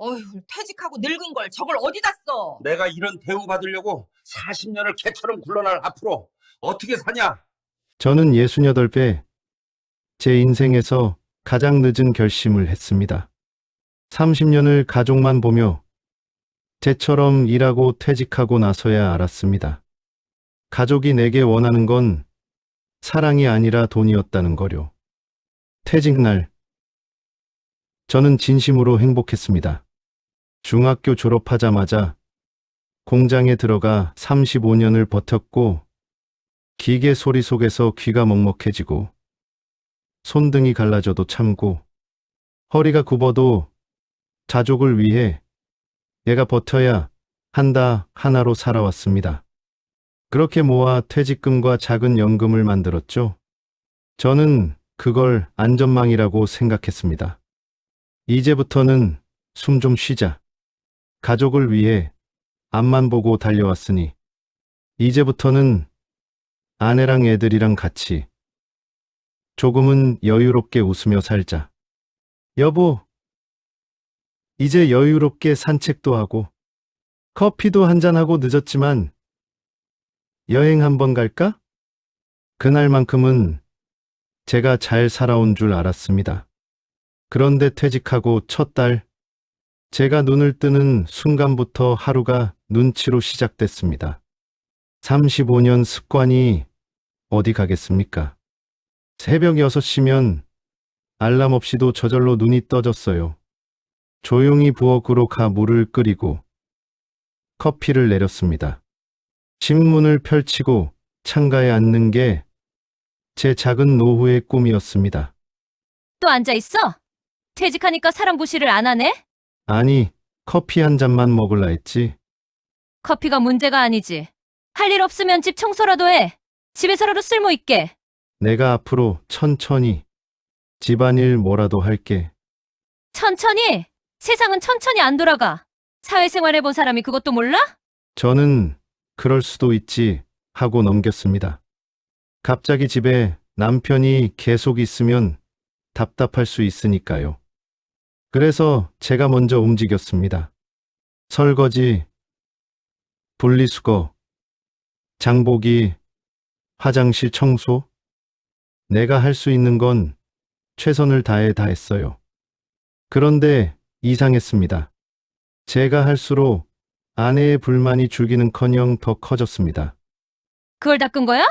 어휴, 퇴직하고 늙은 걸 저걸 어디다 써? 내가 이런 대우 받으려고 40년을 개처럼 굴러날 앞으로 어떻게 사냐? 저는 68배 제 인생에서 가장 늦은 결심을 했습니다. 30년을 가족만 보며 쟤처럼 일하고 퇴직하고 나서야 알았습니다. 가족이 내게 원하는 건 사랑이 아니라 돈이었다는 거요. 퇴직 날, 저는 진심으로 행복했습니다. 중학교 졸업하자마자 공장에 들어가 35년을 버텼고, 기계 소리 속에서 귀가 먹먹해지고, 손등이 갈라져도 참고, 허리가 굽어도 가족을 위해 내가 버텨야 한다 하나로 살아왔습니다. 그렇게 모아 퇴직금과 작은 연금을 만들었죠. 저는 그걸 안전망이라고 생각했습니다. 이제부터는 숨 좀 쉬자. 가족을 위해 앞만 보고 달려왔으니 이제부터는 아내랑 애들이랑 같이 조금은 여유롭게 웃으며 살자. 여보, 이제 여유롭게 산책도 하고 커피도 한잔하고 늦었지만 여행 한번 갈까? 그날만큼은 제가 잘 살아온 줄 알았습니다. 그런데 퇴직하고 첫 달, 제가 눈을 뜨는 순간부터 하루가 눈치로 시작됐습니다. 35년 습관이 어디 가겠습니까? 새벽 6시면 알람 없이도 저절로 눈이 떠졌어요. 조용히 부엌으로 가 물을 끓이고 커피를 내렸습니다. 신문을 펼치고 창가에 앉는 게 제 작은 노후의 꿈이었습니다. 또 앉아있어? 퇴직하니까 사람 부시를 안 하네? 아니, 커피 한 잔만 먹을라 했지. 커피가 문제가 아니지. 할 일 없으면 집 청소라도 해. 집에서라도 쓸모있게. 내가 앞으로 천천히 집안일 뭐라도 할게. 천천히? 세상은 천천히 안 돌아가. 사회생활 해본 사람이 그것도 몰라? 저는 그럴 수도 있지 하고 넘겼습니다. 갑자기 집에 남편이 계속 있으면 답답할 수 있으니까요. 그래서 제가 먼저 움직였습니다. 설거지, 분리수거, 장보기, 화장실 청소. 내가 할 수 있는 건 최선을 다해 다 했어요. 그런데 이상했습니다. 제가 할수록 아내의 불만이 줄기는커녕 더 커졌습니다. 그걸 닦은 거야?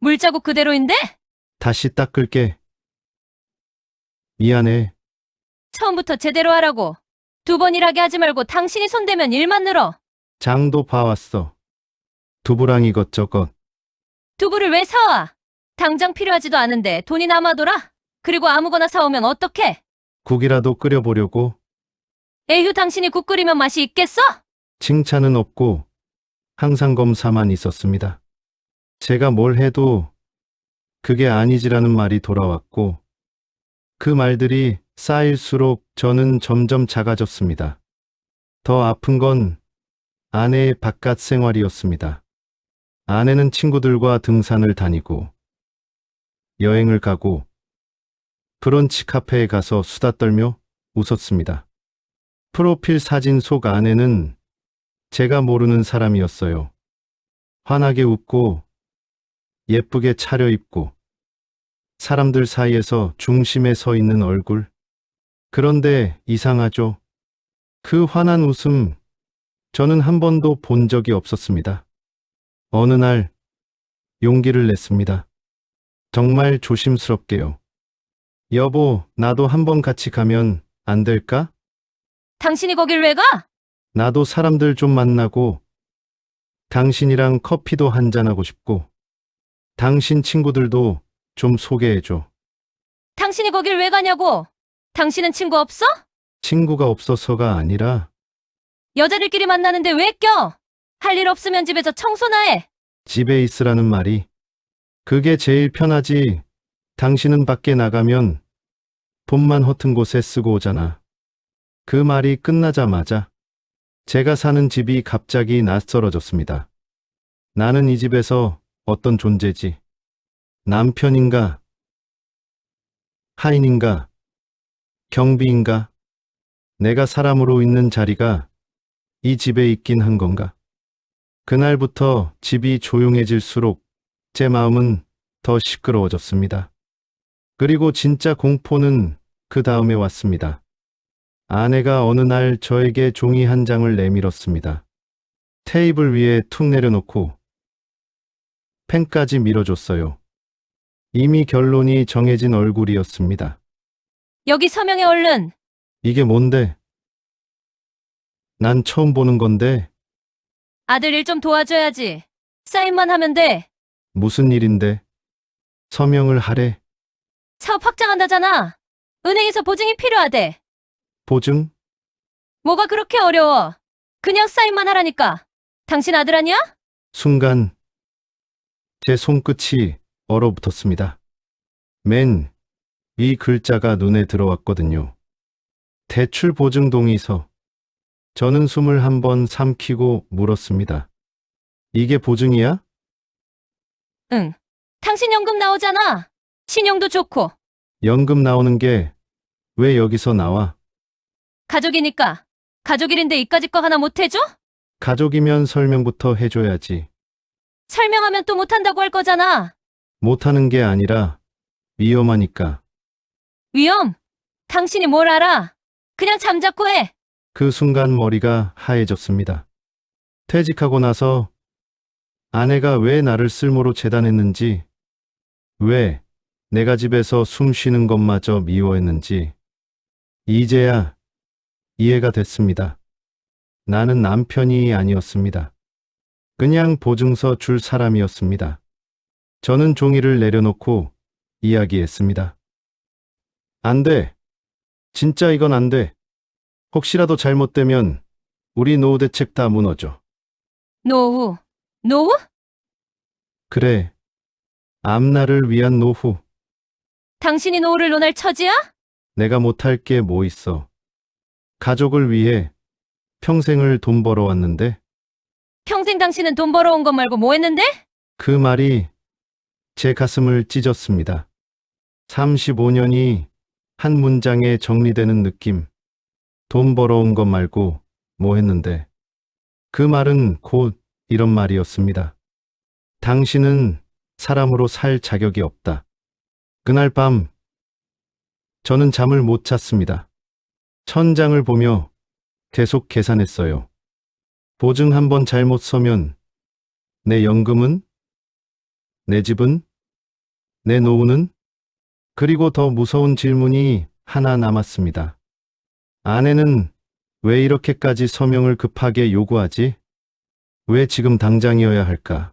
물자국 그대로인데? 다시 닦을게. 미안해. 처음부터 제대로 하라고. 2번 일하게 하지 말고 당신이 손대면 일만 늘어. 장도 봐왔어. 두부랑 이것저것. 두부를 왜 사와? 당장 필요하지도 않은데 돈이 남아돌아? 그리고 아무거나 사오면 어떡해? 국이라도 끓여보려고. 에휴, 당신이 국 끓이면 맛이 있겠어? 칭찬은 없고 항상 검사만 있었습니다. 제가 뭘 해도 그게 아니지라는 말이 돌아왔고, 그 말들이 쌓일수록 저는 점점 작아졌습니다. 더 아픈 건 아내의 바깥 생활이었습니다. 아내는 친구들과 등산을 다니고 여행을 가고 브런치 카페에 가서 수다 떨며 웃었습니다. 프로필 사진 속 아내는 제가 모르는 사람이었어요. 환하게 웃고 예쁘게 차려입고 사람들 사이에서 중심에 서 있는 얼굴. 그런데 이상하죠. 그 환한 웃음, 저는 한 번도 본 적이 없었습니다. 어느 날 용기를 냈습니다. 정말 조심스럽게요. 여보, 나도 한번 같이 가면 안 될까? 당신이 거길 왜 가? 나도 사람들 좀 만나고 당신이랑 커피도 한잔하고 싶고 당신 친구들도 좀 소개해줘. 당신이 거길 왜 가냐고. 당신은 친구 없어? 친구가 없어서가 아니라 여자들끼리 만나는데 왜 껴? 할 일 없으면 집에서 청소나 해. 집에 있으라는 말이 그게 제일 편하지. 당신은 밖에 나가면 돈만 허튼 곳에 쓰고 오잖아. 그 말이 끝나자마자 제가 사는 집이 갑자기 낯설어졌습니다. 나는 이 집에서 어떤 존재지? 남편인가? 하인인가? 경비인가? 내가 사람으로 있는 자리가 이 집에 있긴 한 건가? 그날부터 집이 조용해질수록 제 마음은 더 시끄러워졌습니다. 그리고 진짜 공포는 그 다음에 왔습니다. 아내가 어느 날 저에게 종이 한 장을 내밀었습니다. 테이블 위에 툭 내려놓고 펜까지 밀어줬어요. 이미 결론이 정해진 얼굴이었습니다. 여기 서명해 얼른. 이게 뭔데? 난 처음 보는 건데 아들 일 좀 도와줘야지. 사인만 하면 돼. 무슨 일인데? 서명을 하래. 사업 확장한다잖아. 은행에서 보증이 필요하대. 보증? 뭐가 그렇게 어려워. 그냥 사인만 하라니까. 당신 아들 아니야? 순간 제 손끝이 얼어붙었습니다. 맨 위 글자가 눈에 들어왔거든요. 대출 보증 동의서. 저는 숨을 한번 삼키고 물었습니다. 이게 보증이야? 응. 당신 연금 나오잖아. 신용도 좋고. 연금 나오는 게 왜 여기서 나와? 가족이니까. 가족 일인데 이까짓 거 하나 못 해줘? 가족이면 설명부터 해줘야지. 설명하면 또 못한다고 할 거잖아. 못하는 게 아니라 위험하니까. 위험. 당신이 뭘 알아. 그냥 잠자코 해. 그 순간 머리가 하얘졌습니다. 퇴직하고 나서 아내가 왜 나를 쓸모로 재단했는지, 왜 내가 집에서 숨 쉬는 것마저 미워했는지, 이제야 이해가 됐습니다. 나는 남편이 아니었습니다. 그냥 보증서 줄 사람이었습니다. 저는 종이를 내려놓고 이야기했습니다. 안 돼. 진짜 이건 안 돼. 혹시라도 잘못되면 우리 노후 대책 다 무너져. 노후. 노후? 그래. 앞날을 위한 노후. 당신이 노후를 논할 처지야? 내가 못할 게 뭐 있어. 가족을 위해 평생을 돈 벌어왔는데 평생 당신은 돈 벌어온 것 말고 뭐 했는데? 그 말이 제 가슴을 찢었습니다. 35년이 한 문장에 정리되는 느낌. 돈 벌어온 것 말고 뭐 했는데. 그 말은 곧 이런 말이었습니다. 당신은 사람으로 살 자격이 없다. 그날 밤 저는 잠을 못 잤습니다. 천장을 보며 계속 계산했어요. 보증 한 번 잘못 서면 내 연금은? 내 집은? 내 노후는? 그리고 더 무서운 질문이 하나 남았습니다. 아내는 왜 이렇게까지 서명을 급하게 요구하지? 왜 지금 당장이어야 할까?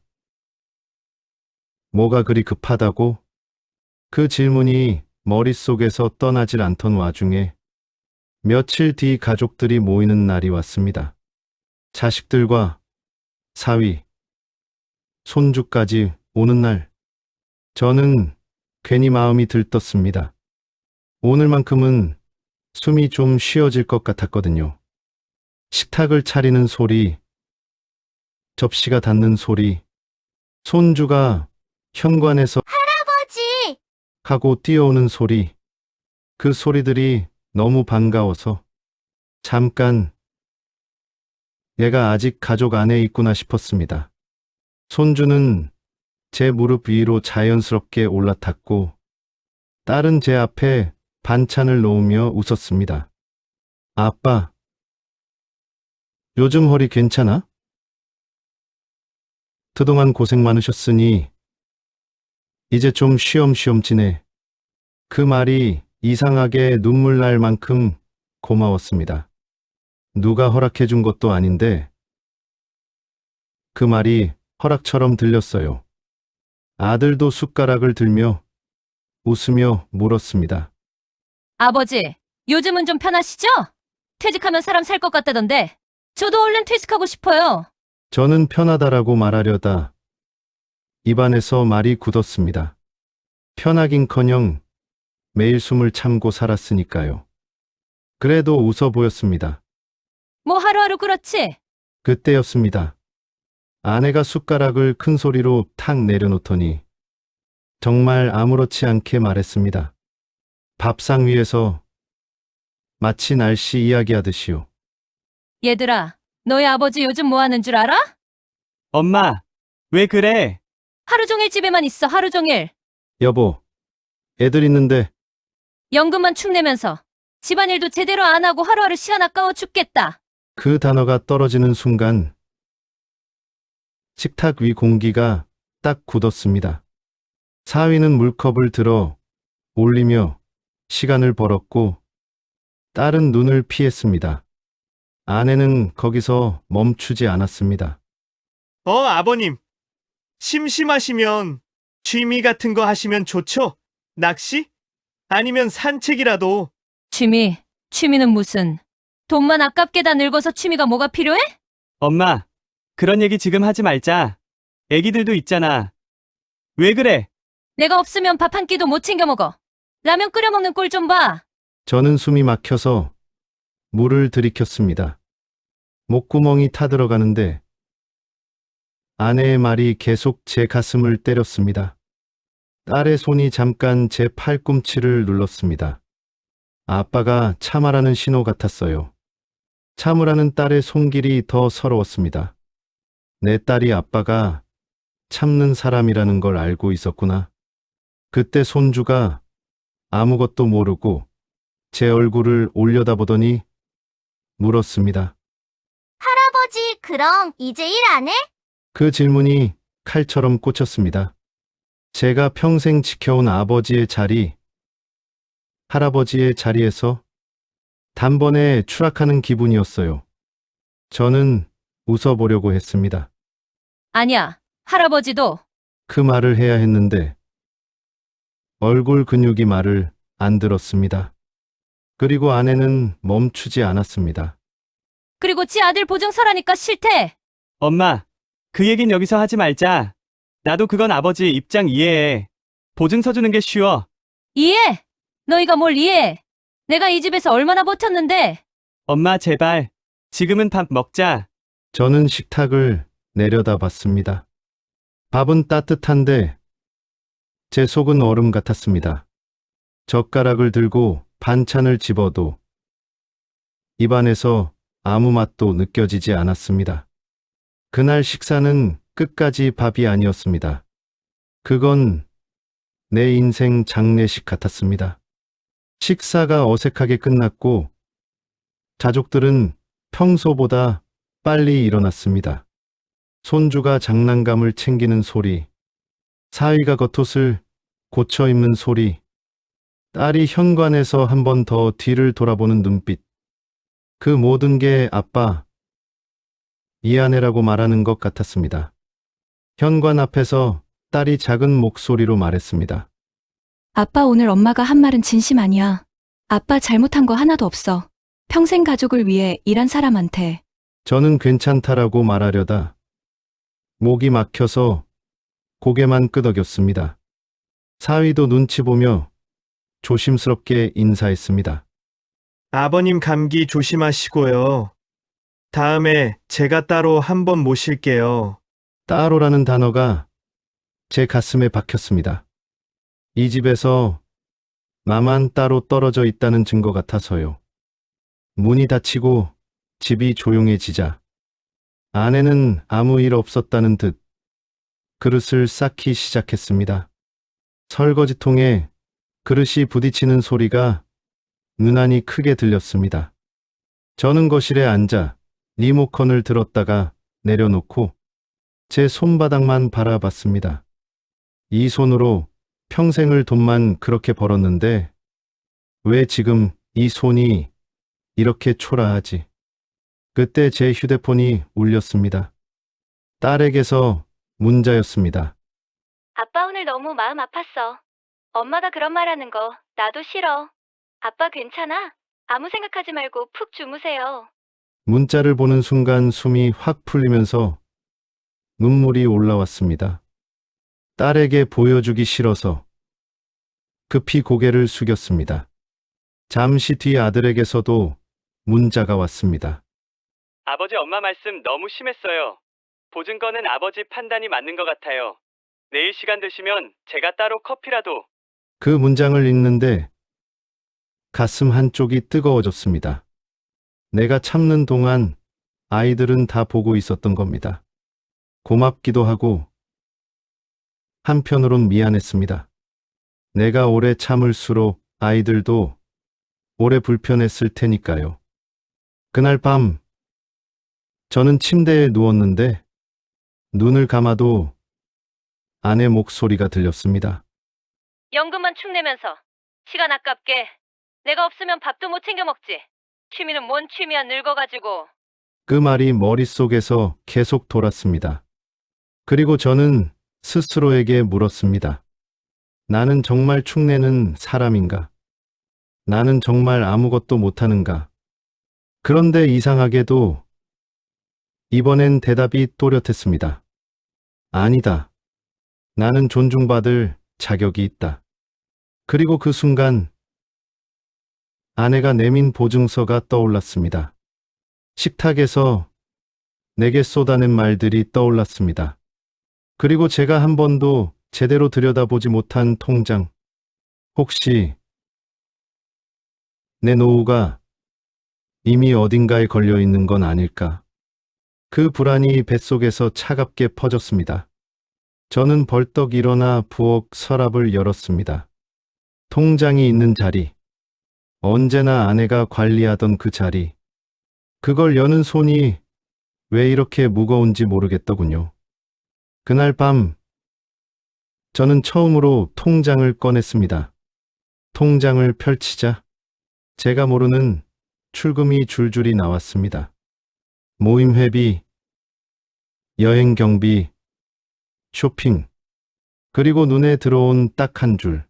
뭐가 그리 급하다고? 그 질문이 머릿속에서 떠나질 않던 와중에 며칠 뒤 가족들이 모이는 날이 왔습니다. 자식들과 사위, 손주까지 오는 날, 저는 괜히 마음이 들떴습니다. 오늘만큼은 숨이 좀 쉬어질 것 같았거든요. 식탁을 차리는 소리, 접시가 닿는 소리, 손주가 현관에서 할아버지! 하고 뛰어오는 소리, 그 소리들이 너무 반가워서 잠깐 얘가 아직 가족 안에 있구나 싶었습니다. 손주는 제 무릎 위로 자연스럽게 올라탔고 딸은 제 앞에 반찬을 놓으며 웃었습니다. 아빠, 요즘 허리 괜찮아? 그동안 고생 많으셨으니 이제 좀 쉬엄쉬엄 지내. 그 말이 이상하게 눈물 날 만큼 고마웠습니다. 누가 허락해 준 것도 아닌데 그 말이 허락처럼 들렸어요. 아들도 숟가락을 들며 웃으며 물었습니다. 아버지, 요즘은 좀 편하시죠? 퇴직하면 사람 살 것 같다던데. 저도 얼른 퇴직하고 싶어요. 저는 편하다라고 말하려다 입안에서 말이 굳었습니다. 편하긴커녕 매일 숨을 참고 살았으니까요. 그래도 웃어 보였습니다. 뭐 하루하루 그렇지. 그때였습니다. 아내가 숟가락을 큰 소리로 탁 내려놓더니 정말 아무렇지 않게 말했습니다. 밥상 위에서 마치 날씨 이야기하듯이요. 얘들아, 너희 아버지 요즘 뭐 하는 줄 알아? 엄마, 왜 그래? 하루 종일 집에만 있어, 하루 종일. 여보, 애들 있는데 연금만 축내면서 집안일도 제대로 안 하고 하루하루 시간 아까워 죽겠다. 그 단어가 떨어지는 순간 식탁 위 공기가 딱 굳었습니다. 사위는 물컵을 들어 올리며 시간을 벌었고 딸은 눈을 피했습니다. 아내는 거기서 멈추지 않았습니다. 아버님. 심심하시면 취미 같은 거 하시면 좋죠? 낚시? 아니면 산책이라도. 취미는 무슨. 돈만 아깝게 다 늙어서 취미가 뭐가 필요해? 엄마, 그런 얘기 지금 하지 말자. 애기들도 있잖아. 왜 그래? 내가 없으면 밥 한 끼도 못 챙겨 먹어. 라면 끓여 먹는 꼴 좀 봐. 저는 숨이 막혀서 물을 들이켰습니다. 목구멍이 타들어가는데 아내의 말이 계속 제 가슴을 때렸습니다. 딸의 손이 잠깐 제 팔꿈치를 눌렀습니다. 아빠가 참아라는 신호 같았어요. 참으라는 딸의 손길이 더 서러웠습니다. 내 딸이 아빠가 참는 사람이라는 걸 알고 있었구나. 그때 손주가 아무것도 모르고 제 얼굴을 올려다보더니 물었습니다. 할아버지, 그럼 이제 일 안 해? 그 질문이 칼처럼 꽂혔습니다. 제가 평생 지켜온 아버지의 자리, 할아버지의 자리에서 단번에 추락하는 기분이었어요. 저는 웃어보려고 했습니다. 아니야, 할아버지도. 그 말을 해야 했는데 얼굴 근육이 말을 안 들었습니다. 그리고 아내는 멈추지 않았습니다. 그리고 지 아들 보증서라니까 싫대. 엄마, 그 얘긴 여기서 하지 말자. 나도 그건 아버지 입장 이해해. 보증서 주는 게 쉬워. 이해해? 너희가 뭘 이해해? 내가 이 집에서 얼마나 버텼는데. 엄마, 제발. 지금은 밥 먹자. 저는 식탁을 내려다봤습니다. 밥은 따뜻한데 제 속은 얼음 같았습니다. 젓가락을 들고 반찬을 집어도 입안에서 아무 맛도 느껴지지 않았습니다. 그날 식사는 끝까지 밥이 아니었습니다. 그건 내 인생 장례식 같았습니다. 식사가 어색하게 끝났고 가족들은 평소보다 빨리 일어났습니다. 손주가 장난감을 챙기는 소리, 사위가 겉옷을 고쳐 입는 소리, 딸이 현관에서 한 번 더 뒤를 돌아보는 눈빛. 그 모든 게 아빠, 미안해라고 말하는 것 같았습니다. 현관 앞에서 딸이 작은 목소리로 말했습니다. 아빠, 오늘 엄마가 한 말은 진심 아니야. 아빠 잘못한 거 하나도 없어. 평생 가족을 위해 일한 사람한테. 저는 괜찮다라고 말하려다 목이 막혀서 고개만 끄덕였습니다. 사위도 눈치 보며 조심스럽게 인사했습니다. 아버님 감기 조심하시고요. 다음에 제가 따로 한번 모실게요. 따로라는 단어가 제 가슴에 박혔습니다. 이 집에서 나만 따로 떨어져 있다는 증거 같아서요. 문이 닫히고 집이 조용해지자 아내는 아무 일 없었다는 듯 그릇을 쌓기 시작했습니다. 설거지통에 그릇이 부딪히는 소리가 유난히 크게 들렸습니다. 저는 거실에 앉아 리모컨을 들었다가 내려놓고 제 손바닥만 바라봤습니다. 이 손으로 평생을 돈만 그렇게 벌었는데 왜 지금 이 손이 이렇게 초라하지? 그때 제 휴대폰이 울렸습니다. 딸에게서 문자였습니다. 아빠 오늘 너무 마음 아팠어. 엄마가 그런 말 하는 거 나도 싫어. 아빠 괜찮아? 아무 생각하지 말고 푹 주무세요. 문자를 보는 순간 숨이 확 풀리면서 눈물이 올라왔습니다. 딸에게 보여주기 싫어서 급히 고개를 숙였습니다. 잠시 뒤 아들에게서도 문자가 왔습니다. 아버지, 엄마 말씀 너무 심했어요. 보증건은 아버지 판단이 맞는 것 같아요. 내일 시간 되시면 제가 따로 커피라도. 그 문장을 읽는데 가슴 한쪽이 뜨거워졌습니다. 내가 참는 동안 아이들은 다 보고 있었던 겁니다. 고맙기도 하고 한편으론 미안했습니다. 내가 오래 참을수록 아이들도 오래 불편했을 테니까요. 그날 밤 저는 침대에 누웠는데 눈을 감아도 아내 목소리가 들렸습니다. 연금만 축내면서 시간 아깝게 내가 없으면 밥도 못 챙겨 먹지. 취미는 뭔 취미야 늙어가지고. 그 말이 머릿속에서 계속 돌았습니다. 그리고 저는 스스로에게 물었습니다. 나는 정말 축내는 사람인가? 나는 정말 아무것도 못하는가? 그런데 이상하게도 이번엔 대답이 또렷했습니다. 아니다. 나는 존중받을 자격이 있다. 그리고 그 순간 아내가 내민 보증서가 떠올랐습니다. 식탁에서 내게 쏟아낸 말들이 떠올랐습니다. 그리고 제가 한 번도 제대로 들여다보지 못한 통장. 혹시 내 노후가 이미 어딘가에 걸려 있는 건 아닐까? 그 불안이 뱃속에서 차갑게 퍼졌습니다. 저는 벌떡 일어나 부엌 서랍을 열었습니다. 통장이 있는 자리. 언제나 아내가 관리하던 그 자리. 그걸 여는 손이 왜 이렇게 무거운지 모르겠더군요. 그날 밤 저는 처음으로 통장을 꺼냈습니다. 통장을 펼치자 제가 모르는 출금이 줄줄이 나왔습니다. 모임 회비, 여행 경비, 쇼핑, 그리고 눈에 들어온 딱 한 줄.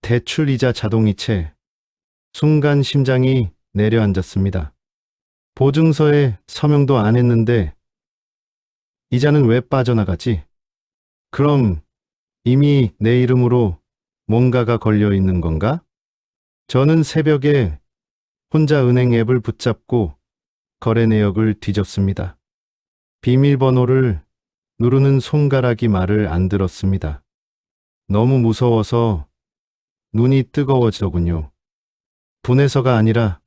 대출이자 자동이체. 순간 심장이 내려앉았습니다. 보증서에 서명도 안 했는데 이자는 왜 빠져나가지? 그럼 이미 내 이름으로 뭔가가 걸려 있는 건가? 저는 새벽에 혼자 은행 앱을 붙잡고 거래 내역을 뒤졌습니다. 비밀번호를 누르는 손가락이 말을 안 들었습니다. 너무 무서워서 눈이 뜨거워지더군요. 분해서가 아니라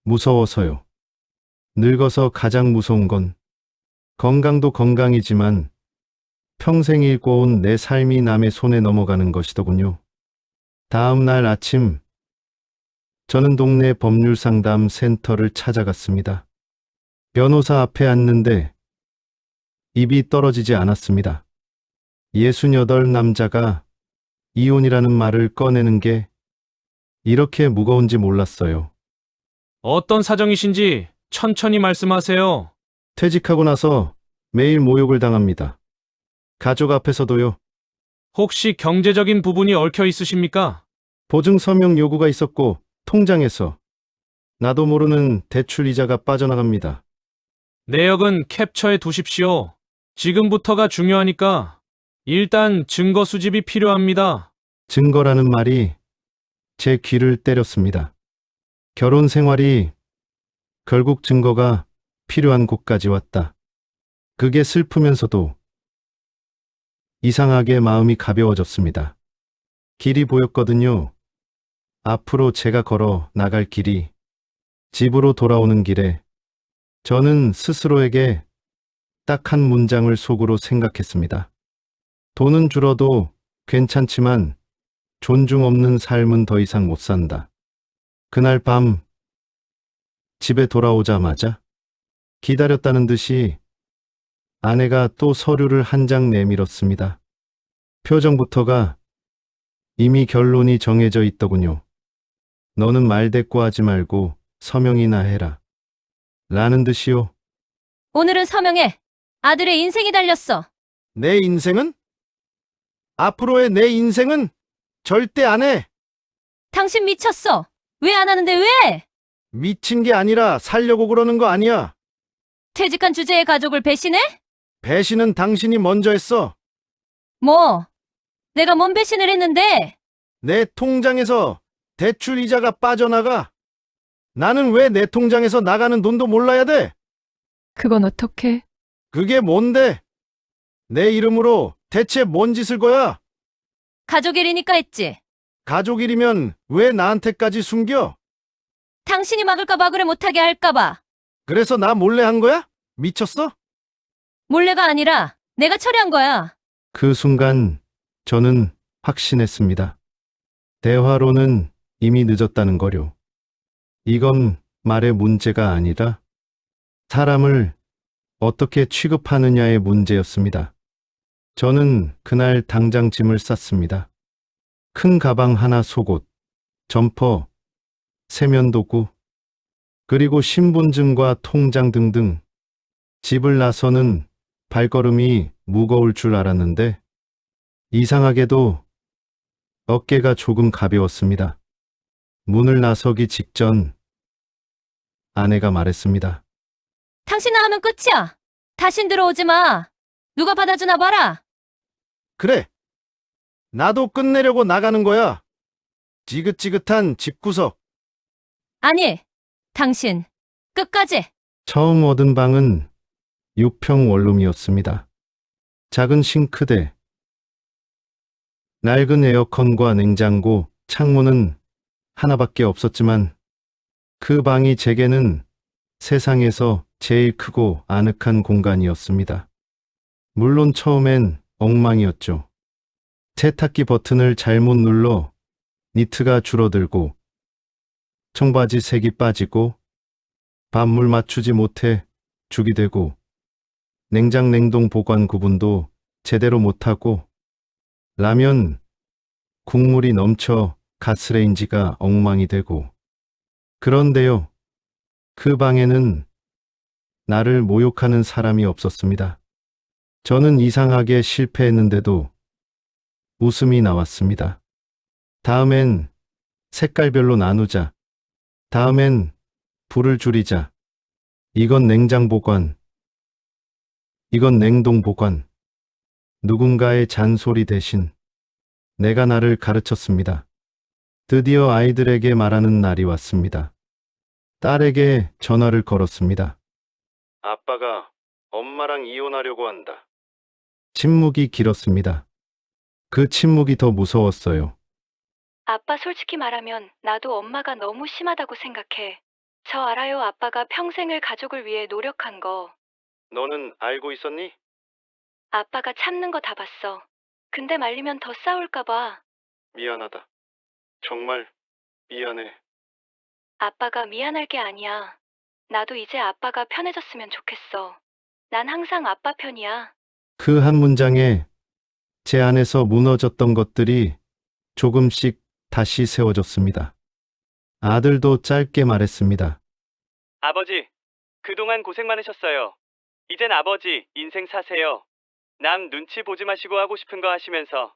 무서워서요. 늙어서 가장 무서운 건 건강도 건강이지만 평생 읽고온 내 삶이 남의 손에 넘어가는 것이더군요. 다음 날 아침 저는 동네 법률상담 센터를 찾아갔습니다. 변호사 앞에 앉는데 입이 떨어지지 않았습니다. 68 남자가 이혼이라는 말을 꺼내는 게 이렇게 무거운지 몰랐어요. 어떤 사정이신지 천천히 말씀하세요. 퇴직하고 나서 매일 모욕을 당합니다. 가족 앞에서도요. 혹시 경제적인 부분이 얽혀 있으십니까? 보증 서명 요구가 있었고 통장에서 나도 모르는 대출 이자가 빠져나갑니다. 내역은 캡처해 두십시오. 지금부터가 중요하니까 일단 증거 수집이 필요합니다. 증거라는 말이 제 귀를 때렸습니다. 결혼 생활이 결국 증거가 필요한 곳까지 왔다. 그게 슬프면서도 이상하게 마음이 가벼워졌습니다. 길이 보였거든요. 앞으로 제가 걸어 나갈 길이. 집으로 돌아오는 길에 저는 스스로에게 딱 한 문장을 속으로 생각했습니다. 돈은 줄어도 괜찮지만 존중 없는 삶은 더 이상 못 산다. 그날 밤 집에 돌아오자마자 기다렸다는 듯이 아내가 또 서류를 한 장 내밀었습니다. 표정부터가 이미 결론이 정해져 있더군요. 너는 말대꾸하지 말고 서명이나 해라. 라는 듯이요. 오늘은 서명해. 아들의 인생이 달렸어. 내 인생은? 앞으로의 내 인생은 절대 안 해. 당신 미쳤어. 왜 안 하는데 왜? 미친 게 아니라 살려고 그러는 거 아니야. 퇴직한 주제의 가족을 배신해? 배신은 당신이 먼저 했어. 뭐? 내가 뭔 배신을 했는데? 내 통장에서 대출 이자가 빠져나가. 나는 왜 내 통장에서 나가는 돈도 몰라야 돼? 그건 어떻게? 그게 뭔데? 내 이름으로 대체 뭔 짓을 거야? 가족 일이니까 했지. 가족 일이면 왜 나한테까지 숨겨? 당신이 막을까봐 그래 못하게 할까봐. 그래서 나 몰래 한 거야? 미쳤어? 몰래가 아니라 내가 처리한 거야. 그 순간 저는 확신했습니다. 대화로는 이미 늦었다는 거요. 이건 말의 문제가 아니라 사람을 어떻게 취급하느냐의 문제였습니다. 저는 그날 당장 짐을 쌌습니다. 큰 가방 하나 속옷, 점퍼, 세면도구, 그리고 신분증과 통장 등등. 집을 나서는 발걸음이 무거울 줄 알았는데 이상하게도 어깨가 조금 가벼웠습니다. 문을 나서기 직전 아내가 말했습니다. 당신 나가면 끝이야. 다신 들어오지 마. 누가 받아주나 봐라. 그래, 나도 끝내려고 나가는 거야. 지긋지긋한 집구석. 아니, 당신 끝까지. 처음 얻은 방은 6평 원룸이었습니다. 작은 싱크대, 낡은 에어컨과 냉장고, 창문은 하나밖에 없었지만 그 방이 제게는 세상에서 제일 크고 아늑한 공간이었습니다. 물론 처음엔 엉망이었죠. 세탁기 버튼을 잘못 눌러 니트가 줄어들고 청바지 색이 빠지고 밥물 맞추지 못해 죽이 되고 냉장 냉동 보관 구분도 제대로 못하고 라면 국물이 넘쳐 가스레인지가 엉망이 되고 그런데요. 그 방에는 나를 모욕하는 사람이 없었습니다. 저는 이상하게 실패했는데도 웃음이 나왔습니다. 다음엔 색깔별로 나누자. 다음엔 불을 줄이자. 이건 냉장 보관. 이건 냉동 보관. 누군가의 잔소리 대신 내가 나를 가르쳤습니다. 드디어 아이들에게 말하는 날이 왔습니다. 딸에게 전화를 걸었습니다. 아빠가 엄마랑 이혼하려고 한다. 침묵이 길었습니다. 그 침묵이 더 무서웠어요. 아빠 솔직히 말하면 나도 엄마가 너무 심하다고 생각해. 저 알아요. 아빠가 평생을 가족을 위해 노력한 거. 너는 알고 있었니? 아빠가 참는 거 다 봤어. 근데 말리면 더 싸울까 봐. 미안하다. 정말 미안해. 아빠가 미안할 게 아니야. 나도 이제 아빠가 편해졌으면 좋겠어. 난 항상 아빠 편이야. 그 한 문장에 제 안에서 무너졌던 것들이 조금씩 다시 세워졌습니다. 아들도 짧게 말했습니다. 아버지, 그동안 고생 많으셨어요. 이젠 아버지 인생 사세요. 남 눈치 보지 마시고 하고 싶은 거 하시면서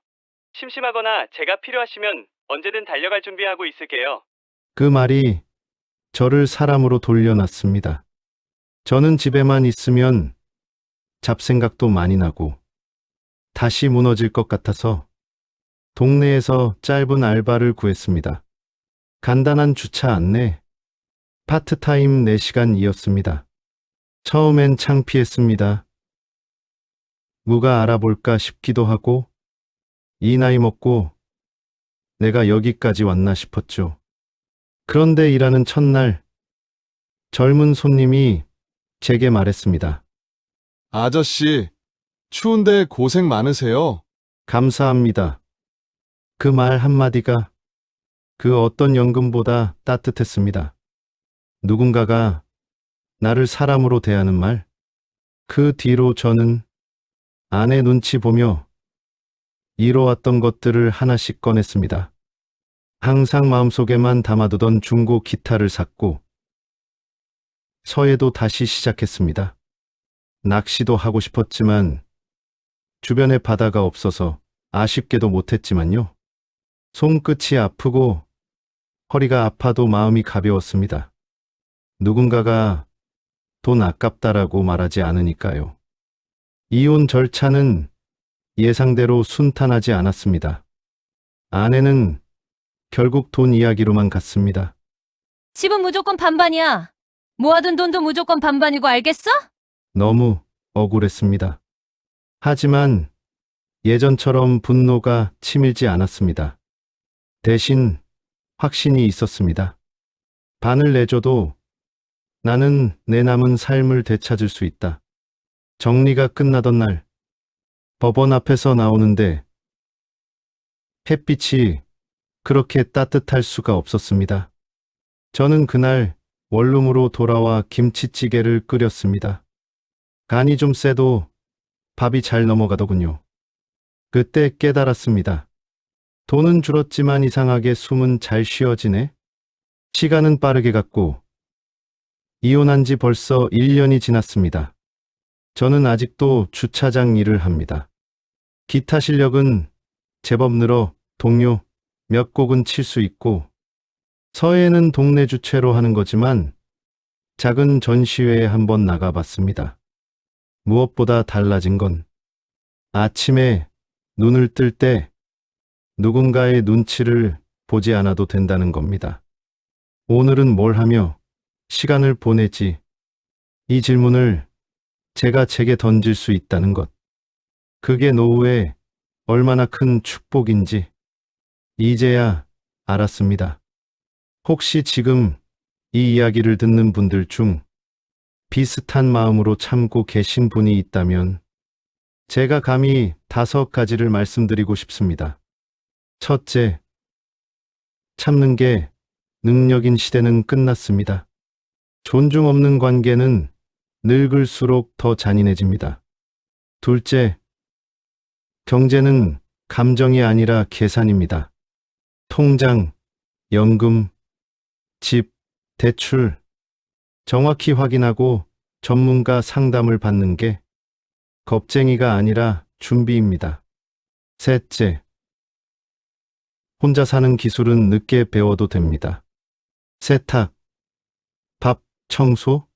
심심하거나 제가 필요하시면 언제든 달려갈 준비하고 있을게요. 그 말이 저를 사람으로 돌려놨습니다. 저는 집에만 있으면 잡생각도 많이 나고 다시 무너질 것 같아서 동네에서 짧은 알바를 구했습니다. 간단한 주차 안내, 파트타임 4시간이었습니다. 처음엔 창피했습니다. 누가 알아볼까 싶기도 하고 이 나이 먹고 내가 여기까지 왔나 싶었죠. 그런데 일하는 첫날 젊은 손님이 제게 말했습니다. 아저씨, 추운데 고생 많으세요. 감사합니다. 그 말 한마디가 그 어떤 연금보다 따뜻했습니다. 누군가가 나를 사람으로 대하는 말. 그 뒤로 저는 아내 눈치 보며 이뤄왔던 것들을 하나씩 꺼냈습니다. 항상 마음속에만 담아두던 중고 기타를 샀고 서예도 다시 시작했습니다. 낚시도 하고 싶었지만 주변에 바다가 없어서 아쉽게도 못했지만요. 손끝이 아프고 허리가 아파도 마음이 가벼웠습니다. 누군가가 돈 아깝다라고 말하지 않으니까요. 이혼 절차는 예상대로 순탄하지 않았습니다. 아내는 결국 돈 이야기로만 갔습니다. 집은 무조건 반반이야. 모아둔 돈도 무조건 반반이고 알겠어? 너무 억울했습니다. 하지만 예전처럼 분노가 치밀지 않았습니다. 대신 확신이 있었습니다. 반을 내줘도 나는 내 남은 삶을 되찾을 수 있다. 정리가 끝나던 날, 법원 앞에서 나오는데 햇빛이 그렇게 따뜻할 수가 없었습니다. 저는 그날 원룸으로 돌아와 김치찌개를 끓였습니다. 간이 좀 세도 밥이 잘 넘어가더군요. 그때 깨달았습니다. 돈은 줄었지만 이상하게 숨은 잘 쉬어지네. 시간은 빠르게 갔고 이혼한 지 벌써 1년이 지났습니다. 저는 아직도 주차장 일을 합니다. 기타 실력은 제법 늘어 동요 몇 곡은 칠 수 있고 서해는 동네 주최로 하는 거지만 작은 전시회에 한번 나가봤습니다. 무엇보다 달라진 건 아침에 눈을 뜰 때 누군가의 눈치를 보지 않아도 된다는 겁니다. 오늘은 뭘 하며 시간을 보내지? 이 질문을 제가 제게 던질 수 있다는 것. 그게 노후에 얼마나 큰 축복인지 이제야 알았습니다. 혹시 지금 이 이야기를 듣는 분들 중 비슷한 마음으로 참고 계신 분이 있다면 제가 감히 5가지를 말씀드리고 싶습니다. 첫째, 참는 게 능력인 시대는 끝났습니다. 존중 없는 관계는 늙을수록 더 잔인해집니다. 둘째, 경제는 감정이 아니라 계산입니다. 통장, 연금, 집, 대출, 정확히 확인하고 전문가 상담을 받는 게 겁쟁이가 아니라 준비입니다. 셋째, 혼자 사는 기술은 늦게 배워도 됩니다. 세탁, 밥, 청소?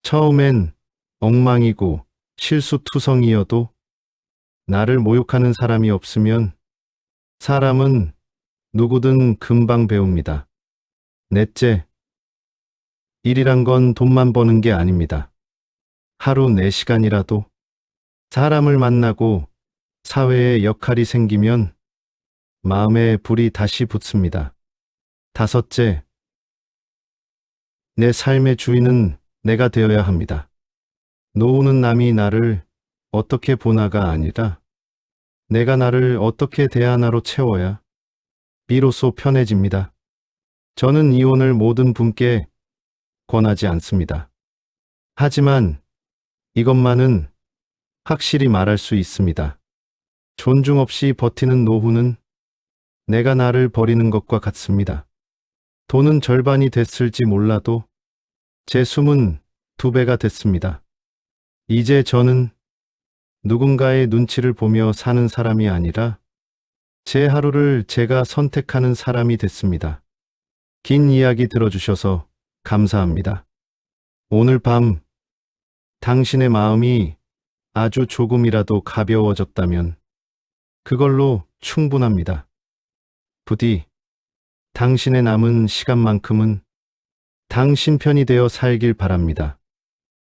처음엔 엉망이고 실수투성이어도 나를 모욕하는 사람이 없으면 사람은 누구든 금방 배웁니다. 넷째, 일이란 건 돈만 버는 게 아닙니다. 하루 4시간이라도 사람을 만나고 사회에 역할이 생기면 마음에 불이 다시 붙습니다. 다섯째, 내 삶의 주인은 내가 되어야 합니다. 노후는 남이 나를 어떻게 보나가 아니라 내가 나를 어떻게 대하나로 채워야 비로소 편해집니다. 저는 이혼을 모든 분께 권하지 않습니다. 하지만 이것만은 확실히 말할 수 있습니다. 존중 없이 버티는 노후는 내가 나를 버리는 것과 같습니다. 돈은 절반이 됐을지 몰라도 제 숨은 2배가 됐습니다. 이제 저는 누군가의 눈치를 보며 사는 사람이 아니라 제 하루를 제가 선택하는 사람이 됐습니다. 긴 이야기 들어주셔서 감사합니다. 오늘 밤 당신의 마음이 아주 조금이라도 가벼워졌다면 그걸로 충분합니다. 부디 당신의 남은 시간만큼은 당신 편이 되어 살길 바랍니다.